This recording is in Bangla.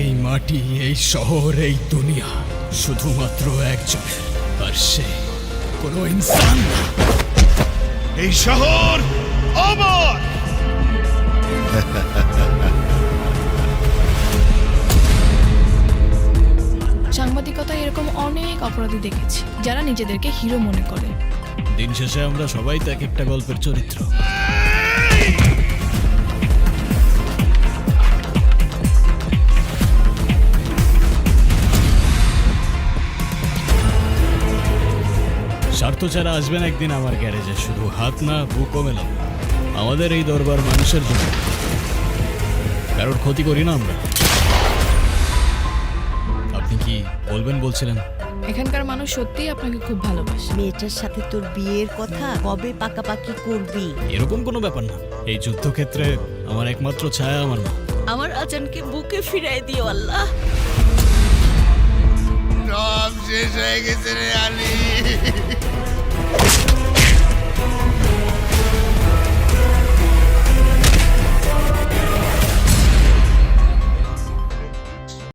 এই মাটি, এই শহর, এই দুনিয়া শুধুমাত্র একজন, আর সে কোনো ইনসান না। এই শহর আমার। সাংবাদিকতায় এরকম অনেক অপরাধী দেখেছি যারা নিজেদেরকে হিরো মনে করে। দিন শেষে আমরা সবাই তো এক একটা গল্পের চরিত্র। স্বার্থ ছাড়া আসবেন একদিন আমার গ্যারেজে, শুধু হাত না, বুকও মেলাম। আমাদের এই দরবার মানুষের জন্য, কারোর ক্ষতি করি না আমরা। আপনি কি বলবেন বলছিলেন? এখানকার মানুষ সত্যিই আপনাকে খুব ভালোবাসে। মেয়েটার সাথে তোর বিয়ের কথা কবে পাকাপাকি করবি? এরকম কোনো ব্যাপার না। এই যুদ্ধক্ষেত্রে আমার একমাত্র ছায়া আমার মা। আমার আজানকে বুকে ফিরাই দিও আল্লাহ। সব শেষ হয়ে গেছে রে আলী।